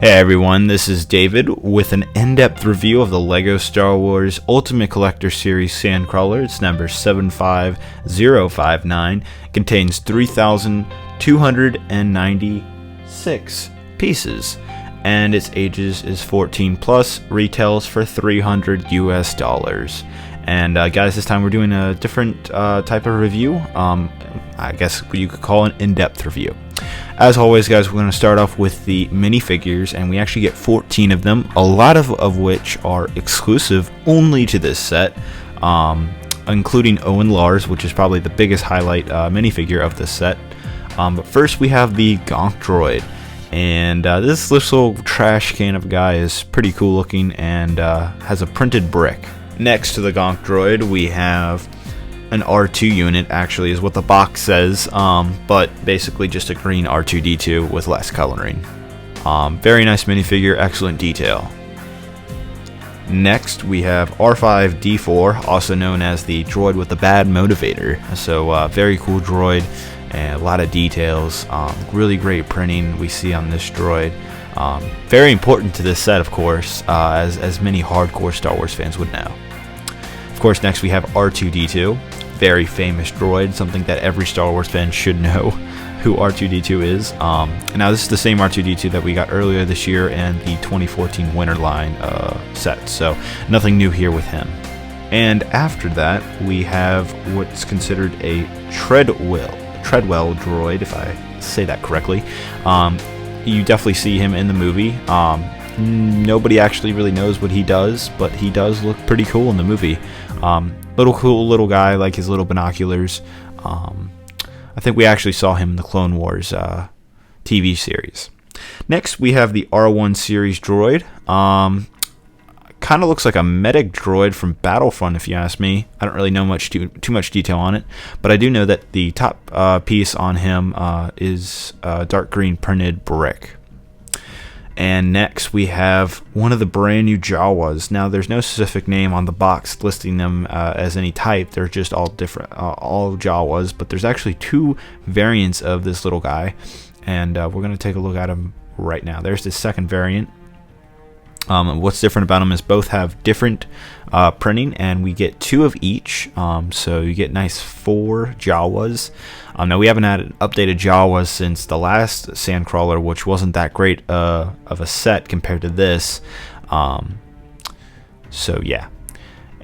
Hey everyone, this is David with an in-depth review of the LEGO Star Wars Ultimate Collector Series Sandcrawler. It's number 75059. Contains 3,296 pieces, and its ages is 14 plus. Retails for $300 US. And guys, this time we're doing a different type of review. I guess you could call it an in-depth review. As always, guys, we're going to start off with the minifigures, and we actually get 14 of them, a lot of which are exclusive only to this set, including Owen Lars, which is probably the biggest highlight minifigure of this set. But first, we have the Gonk droid, and this little trash can of a guy is pretty cool looking and has a printed brick. Next to the Gonk droid, we have an R2 unit, actually is what the box says, but basically just a green R2-D2 with less coloring. Very nice minifigure, excellent detail. Next we have R5-D4, also known as the droid with the bad motivator. So very cool droid and a lot of details, really great printing we see on this droid. Very important to this set, of course, as many hardcore Star Wars fans would know. Of course, next we have R2-D2, very famous droid, something that every Star Wars fan should know who R2-D2 is. Now this is the same R2-D2 that we got earlier this year in the 2014 Winterline set, so nothing new here with him. And after that, we have what's considered a Treadwell droid, if I say that correctly. You definitely see him in the movie. Nobody actually really knows what he does, but he does look pretty cool in the movie. Cool little guy, like his little binoculars. I think we actually saw him in the Clone Wars TV series. Next, we have the R1 series droid. Kind of looks like a medic droid from Battlefront, if you ask me. I don't really know too much detail on it, but I do know that the top piece on him is dark green printed brick. And next we have one of the brand new Jawas. Now there's no specific name on the box listing them as any type. They're just all different, all Jawas. But there's actually two variants of this little guy, and we're going to take a look at them right now. There's the second variant. What's different about them is both have different printing, and we get two of each. So you get nice 4 Jawas. Now we haven't had an updated Jawas since the last Sandcrawler, which wasn't that great of a set compared to this. So yeah,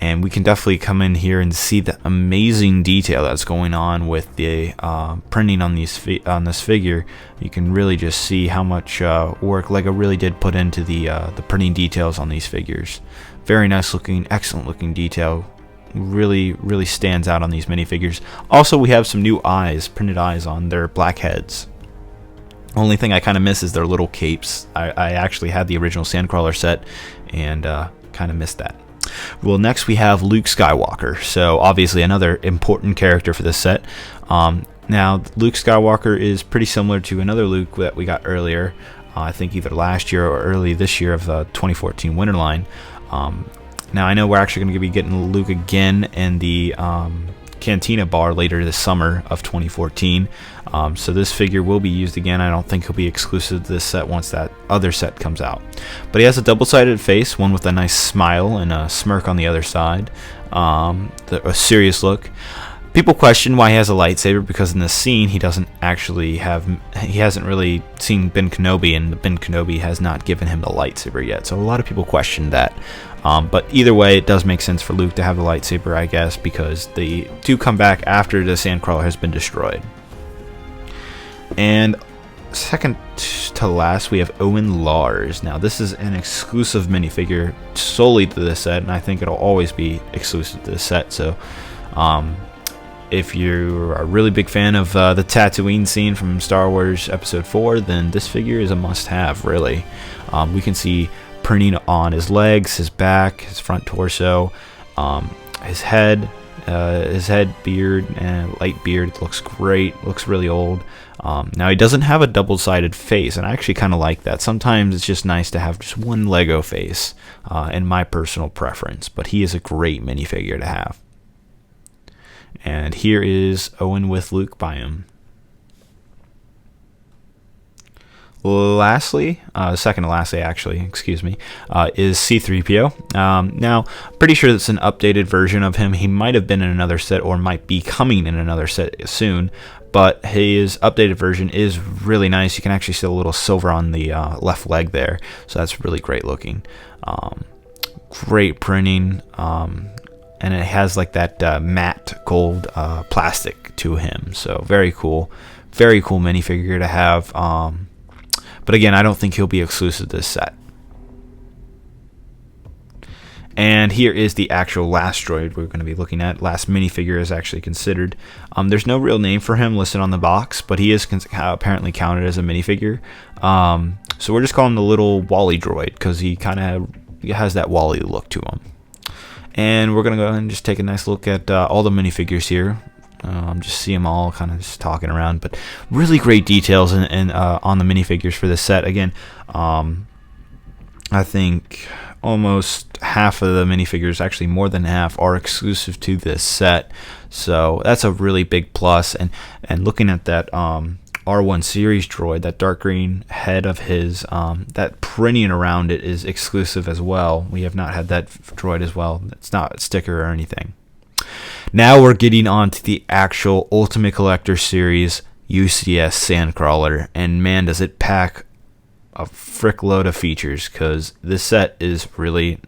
and we can definitely come in here and see the amazing detail that's going on with the printing on this figure. You can really just see how much work LEGO really did put into the printing details on these figures. Very nice looking, excellent looking detail. Really stands out on these minifigures. Also, we have some new eyes, printed eyes on their black heads. Only thing I kind of miss is their little capes. I actually had the original Sandcrawler set and kind of missed that. Well, next we have Luke Skywalker. So obviously another important character for this set. Now Luke Skywalker is pretty similar to another Luke that we got earlier. I think either last year or early this year of the 2014 Winterline. Now I know we're actually going to be getting Luke again in the Cantina bar later this summer of 2014. So this figure will be used again. I don't think he'll be exclusive to this set once that other set comes out. But he has a double-sided face, one with a nice smile and a smirk on the other side. A serious look. People question why he has a lightsaber, because in the scene he hasn't really seen Ben Kenobi, and Ben Kenobi has not given him the lightsaber yet. So a lot of people question that. But either way, it does make sense for Luke to have the lightsaber, I guess, because they do come back after the Sandcrawler has been destroyed. And second to last, we have Owen Lars. Now this is an exclusive minifigure solely to this set, and I think it'll always be exclusive to this set. So if you're a really big fan of the Tatooine scene from Star Wars Episode 4, then this figure is a must-have, really. We can see printing on his legs, his back, his front torso, his head, beard, and light beard. Looks great, looks really old. Now he doesn't have a double-sided face, and I actually kind of like that. Sometimes it's just nice to have just one LEGO face, in my personal preference, but he is a great minifigure to have. And here is Owen with Luke by him. lastly, second to lastly actually, excuse me, is C-3PO. Now, pretty sure that's an updated version of him. He might have been in another set or might be coming in another set soon, but his updated version is really nice. You can actually see a little silver on the left leg there, so that's really great looking. Great printing, and it has like that matte gold plastic to him, so very cool minifigure to have. But again, I don't think he'll be exclusive to this set. And here is the actual last droid we're going to be looking at. Last minifigure is actually considered. There's no real name for him listed on the box, but he is apparently counted as a minifigure. So we're just calling him the little Wally droid because he kind of has that Wally look to him. And we're going to go ahead and just take a nice look at all the minifigures here. Just see them all kind of just talking around, but really great details on the minifigures for this set. Again, I think almost half of the minifigures, actually more than half, are exclusive to this set, so that's a really big plus. And looking at that R1 series droid, that dark green head of his, that printing around it is exclusive as well. We have not had that droid as well. It's not a sticker or anything. Now we're getting on to the actual Ultimate Collector Series UCS Sandcrawler, and man, does it pack a frick load of features, because this set is really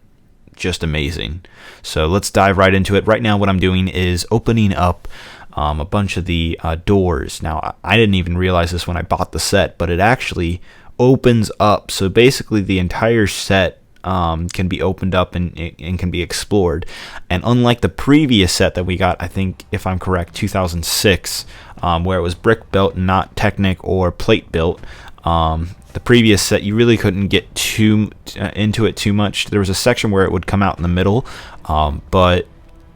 just amazing. So let's dive right into it. Right now what I'm doing is opening up a bunch of the doors. Now, I didn't even realize this when I bought the set, but it actually opens up. So basically the entire set can be opened up and can be explored. And unlike the previous set that we got, I think, if I'm correct, 2006, where it was brick built, not Technic or plate built, the previous set you really couldn't get too into it too much. There was a section where it would come out in the middle, but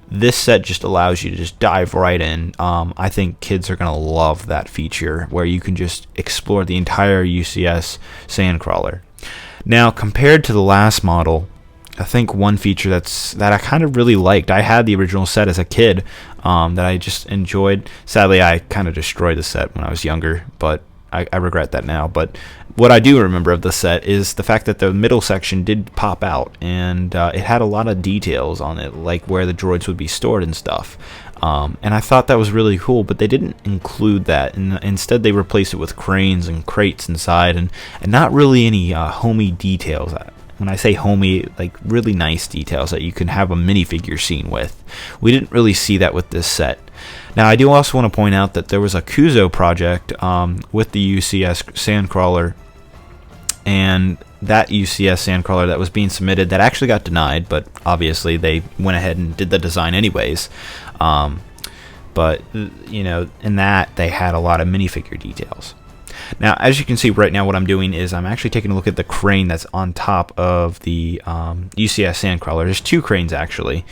this set just allows you to just dive right in. I think kids are gonna love that feature where you can just explore the entire UCS Sandcrawler. Now, compared to the last model, I think one feature that I kind of really liked, I had the original set as a kid, that I just enjoyed. Sadly, I kind of destroyed the set when I was younger, but I regret that now. But what I do remember of the set is the fact that the middle section did pop out, and it had a lot of details on it, like where the droids would be stored and stuff. And I thought that was really cool, but they didn't include that, and instead they replaced it with cranes and crates inside, and not really any homey details. When I say homey, like really nice details that you can have a minifigure scene with. We didn't really see that with this set. Now, I do also want to point out that there was a Kuzo project with the UCS Sandcrawler, and that UCS Sandcrawler that was being submitted that actually got denied, but obviously they went ahead and did the design anyways. But you know, in that they had a lot of minifigure details. Now, as you can see right now, what I'm doing is I'm actually taking a look at the crane that's on top of the UCS Sandcrawler. There's two cranes actually.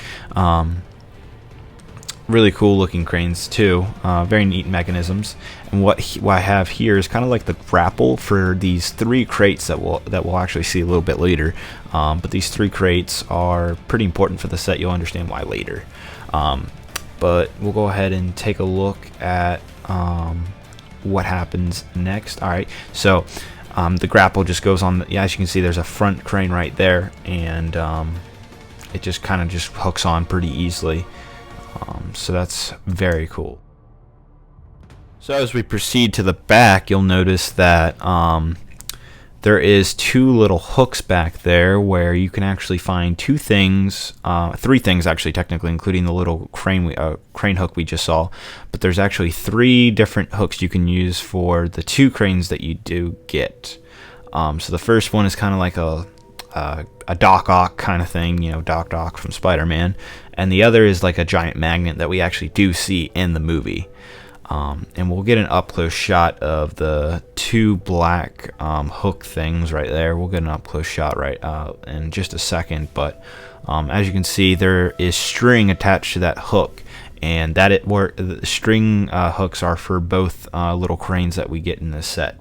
Really cool looking cranes too, very neat mechanisms. And what I have here is kind of like the grapple for these three crates that we'll actually see a little bit later. But these three crates are pretty important for the set. You'll understand why later. But we'll go ahead and take a look at what happens next. All right, so the grapple just goes on. As you can see, there's a front crane right there, and it just kind of just hooks on pretty easily. So that's very cool. So as we proceed to the back, you'll notice that there is two little hooks back there where you can actually find three things actually, technically, including the little crane hook we just saw. But there's actually three different hooks you can use for the two cranes that you do get. So the first one is kind of like a Doc Ock kind of thing, you know, Doc from Spider-Man, and the other is like a giant magnet that we actually do see in the movie. And we'll get an up-close shot of the two black hook things right there. We'll get an up-close shot right in just a second, but as you can see, there is string attached to that hook, and the string hooks are for both little cranes that we get in this set.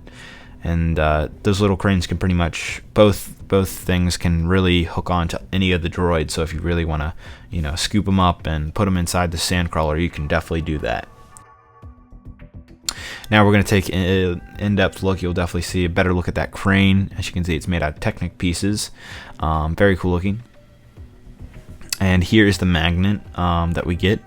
And those little cranes can pretty much, both things can really hook on to any of the droids. So if you really want to, you know, scoop them up and put them inside the Sandcrawler, you can definitely do that. Now we're going to take an in-depth look. You'll definitely see a better look at that crane. As you can see, it's made out of Technic pieces. Very cool looking. And here's the magnet that we get.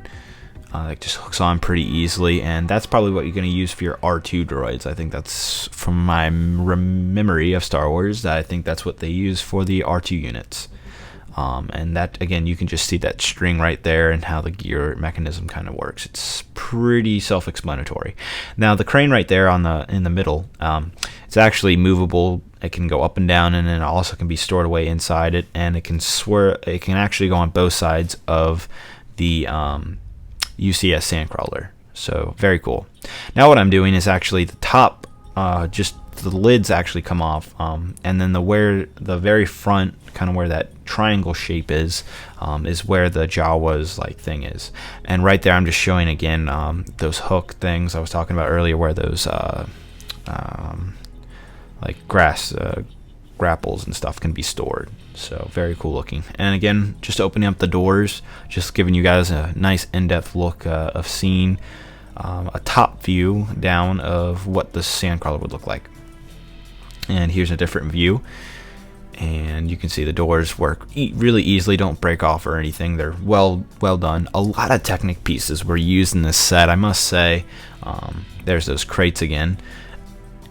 It just hooks on pretty easily, and that's probably what you're going to use for your R2 droids. I think that's, from my memory of Star Wars, that I think that's what they use for the R2 units. And that, again, you can just see that string right there and how the gear mechanism kind of works. It's pretty self-explanatory. Now the crane right there in the middle, it's actually movable. It can go up and down, and it also can be stored away inside it, and it can actually go on both sides of the UCS Sandcrawler. So very cool. Now what I'm doing is actually the top, just the lids actually come off, and then the very front, kind of where that triangle shape is where the Jawa's like thing is. And right there I'm just showing again those hook things I was talking about earlier, where those like grass grapples and stuff can be stored. So very cool looking. And again, just opening up the doors, just giving you guys a nice in-depth look of seeing a top view down of what the Sandcrawler would look like. And here's a different view, and you can see the doors work really easily, don't break off or anything. They're well done. A lot of Technic pieces were used in this set, I must say. There's those crates again.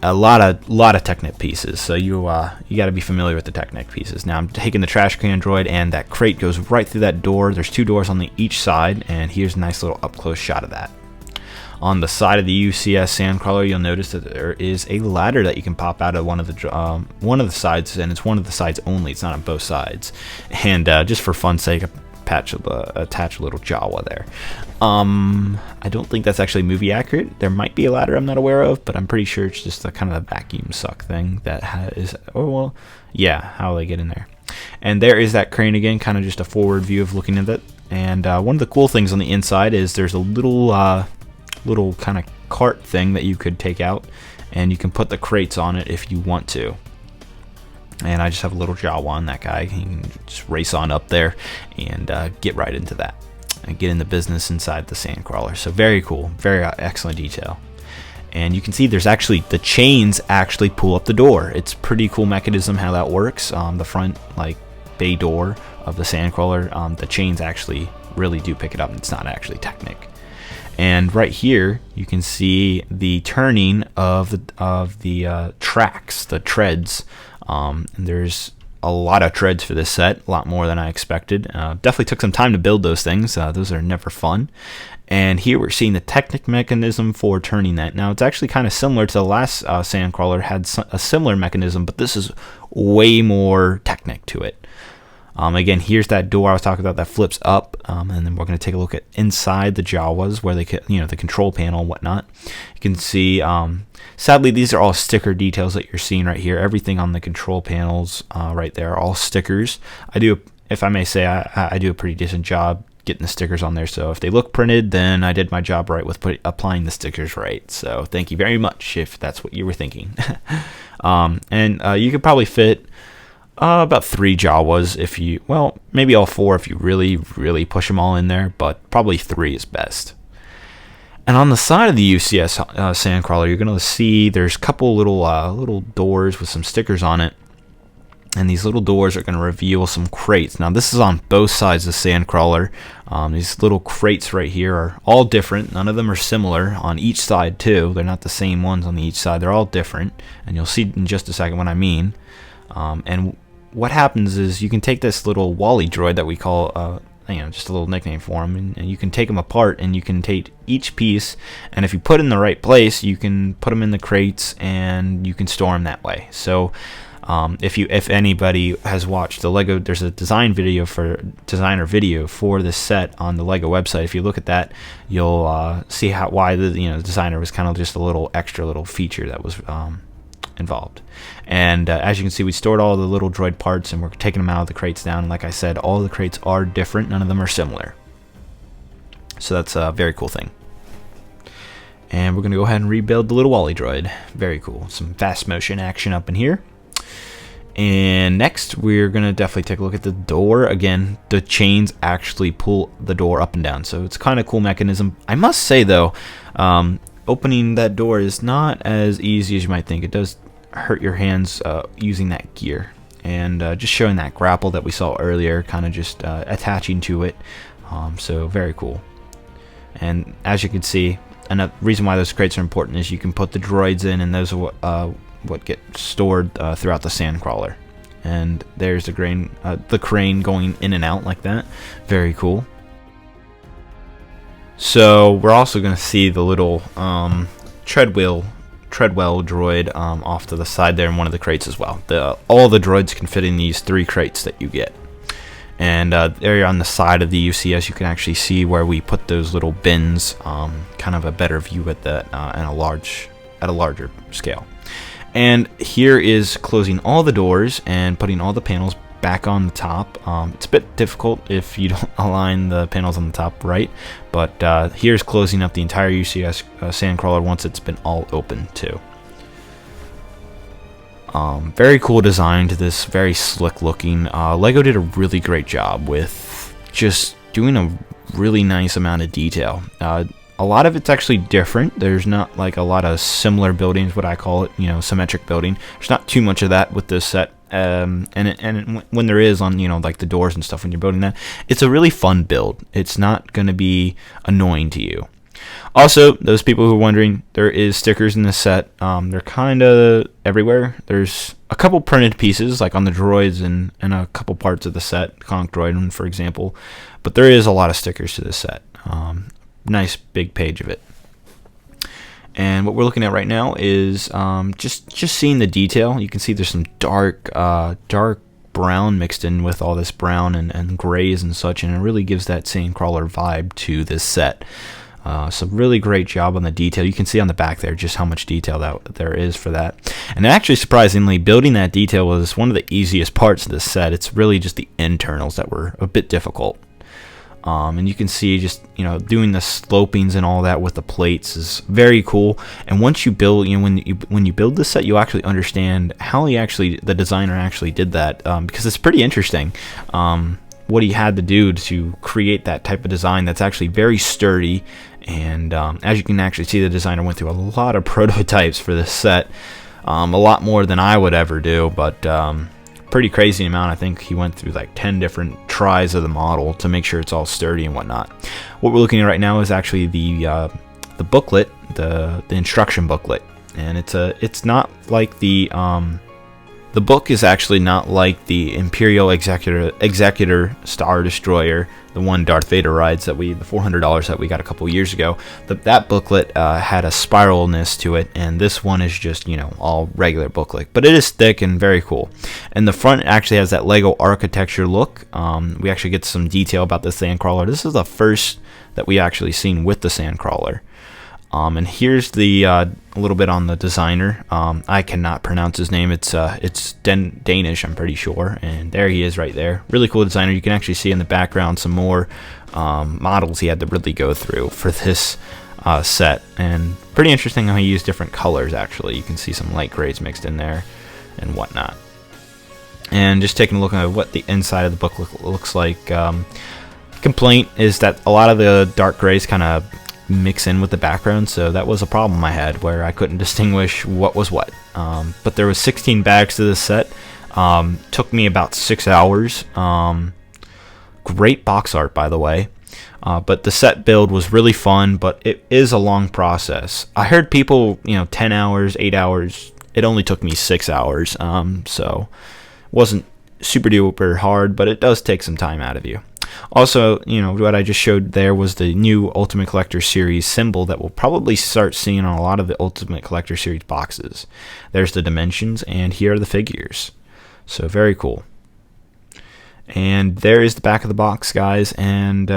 A lot of Technic pieces, so you got to be familiar with the Technic pieces. Now I'm taking the trash can droid, and that crate goes right through that door. There's 2 doors on each side, and here's a nice little up close shot of that. On the side of the UCS Sandcrawler, you'll notice that there is a ladder that you can pop out of one of the sides, and it's one of the sides only. It's not on both sides. And just for fun's sake, attach a little Jawa there. I don't think that's actually movie accurate. There might be a ladder I'm not aware of, but I'm pretty sure it's just a kind of a vacuum suck thing that is. Oh well, yeah, how they get in there. And there is that crane again, kind of just a forward view of looking at it. And one of the cool things on the inside is there's a little kind of cart thing that you could take out, and you can put the crates on it if you want to. And I just have a little Jawa on that guy. He can just race on up there and get right into that and get in the business inside the Sandcrawler. So very cool, very excellent detail. And you can see there's actually the chains actually pull up the door. It's pretty cool mechanism how that works. The front like bay door of the Sandcrawler, the chains actually really do pick it up. It's not actually Technic. And right here you can see the turning of the tracks, the treads. And there's a lot of treads for this set, a lot more than I expected. Definitely took some time to build those things. Those are never fun. And here we're seeing the Technic mechanism for turning that. Now it's actually kind of similar to the last Sandcrawler, had a similar mechanism, but this is way more Technic to it. Again, here's that door I was talking about that flips up, and then we're going to take a look at inside the Jawas, where they can, the control panel and whatnot. You can see, sadly, these are all sticker details that you're seeing right here. Everything on the control panels right there are all stickers. If I may say, I do a pretty decent job getting the stickers on there. So if they look printed, then I did my job right with applying the stickers right. So thank you very much if that's what you were thinking. And you could probably fit about 3 Jawas maybe all 4 if you really push them all in there, but probably 3 is best. And on the side of the UCS Sandcrawler, you're going to see there's a couple little doors with some stickers on it, and these little doors are going to reveal some crates. Now this is on both sides of the Sandcrawler. These little crates right here are all different. None of them are similar on each side too. They're not the same ones on each side. They're all different, and you'll see in just a second what I mean. And what happens is you can take this little Wally droid that we call, just a little nickname for him, and you can take them apart, and you can take each piece, and if you put it in the right place, you can put them in the crates, and you can store them that way. So if anybody has watched the Lego, there's a designer video for this set on the Lego website. If you look at that, you'll see why the designer was kind of just a little extra little feature that was involved. And as you can see, we stored all the little droid parts, and we're taking them out of the crates down. And like I said, all the crates are different. None of them are similar. So that's a very cool thing. And we're going to go ahead and rebuild the little Wally droid. Very cool. Some fast motion action up in here. And next, we're going to definitely take a look at the door. Again, the chains actually pull the door up and down. So it's kind of cool mechanism. I must say, though, opening that door is not as easy as you might think. It does hurt your hands using that gear. And just showing that grapple that we saw earlier, kind of just attaching to it. So very cool. And as you can see, another reason why those crates are important is you can put the droids in, and those are what get stored throughout the Sandcrawler. And there's the crane going in and out like that. Very cool. So we're also going to see the little treadwell droid off to the side there in one of the crates as well. All the droids can fit in these 3 crates that you get. And there on the side of the UCS, you can actually see where we put those little bins. Kind of a better view at that at a larger scale. And here is closing all the doors and putting all the panels back on the top. It's a bit difficult if you don't align the panels on the top right, but here's closing up the entire UCS Sandcrawler once it's been all open too. Very cool design to this, very slick looking. Lego did a really great job with just doing a really nice amount of detail. A lot of it's actually different. There's not like a lot of similar buildings, what I call it, symmetric building. There's not too much of that with this set. And when there is on, like the doors and stuff when you're building that, it's a really fun build. It's not going to be annoying to you. Also, those people who are wondering, there is stickers in this set. They're kind of everywhere. There's a couple printed pieces, like on the droids and a couple parts of the set, Conch Droid, for example. But there is a lot of stickers to this set. Nice big page of it. And what we're looking at right now is just seeing the detail. You can see there's some dark brown mixed in with all this brown and grays and such, and it really gives that Sandcrawler vibe to this set. So really great job on the detail. You can see on the back there just how much detail that there is for that. And actually, surprisingly, building that detail was one of the easiest parts of this set. It's really just the internals that were a bit difficult. And you can see just doing the slopings and all that with the plates is very cool. And once you build, when you build this set, you actually understand how the designer actually did that, because it's pretty interesting. What he had to do to create that type of design that's actually very sturdy. And as you can actually see, the designer went through a lot of prototypes for this set, a lot more than I would ever do, but pretty crazy amount. I think he went through like 10 different tries of the model to make sure it's all sturdy and whatnot. What we're looking at right now is actually the booklet, the instruction booklet, and it's not like the book is actually not like the Imperial Executor Star Destroyer, the one Darth Vader rides the $400 that we got a couple years ago. That booklet had a spiralness to it, and this one is just all regular booklet, but it is thick and very cool. And the front actually has that Lego architecture look. We actually get some detail about the Sandcrawler. This is the first that we actually seen with the Sandcrawler. And here's the a little bit on the designer. I cannot pronounce his name. It's Danish, I'm pretty sure. And there he is right there. Really cool designer. You can actually see in the background some more models he had to really go through for this set. And pretty interesting how he used different colors, actually. You can see some light grays mixed in there and whatnot. And just taking a look at what the inside of the book looks like. Complaint is that a lot of the dark grays kind of mix in with the background, so that was a problem I had where I couldn't distinguish what was what. But there was 16 bags to this set. Took me about 6 hours. Great box art, by the way. But the set build was really fun, but it is a long process. I heard people, 10 hours, 8 hours. It only took me 6 hours, so it wasn't super duper hard, but it does take some time out of you. Also, what I just showed there was the new Ultimate Collector Series symbol that we'll probably start seeing on a lot of the Ultimate Collector Series boxes. There's the dimensions, and here are the figures. So very cool. And there is the back of the box, guys, and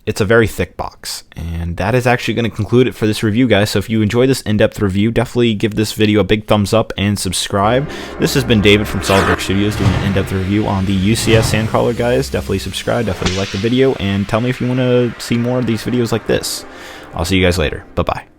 it's a very thick box. And that is actually going to conclude it for this review, guys. So if you enjoyed this in-depth review, definitely give this video a big thumbs up and subscribe. This has been David from Solid Brix Studios doing an in-depth review on the UCS Sandcrawler, guys. Definitely subscribe, definitely like the video, and tell me if you want to see more of these videos like this. I'll see you guys later. Bye-bye.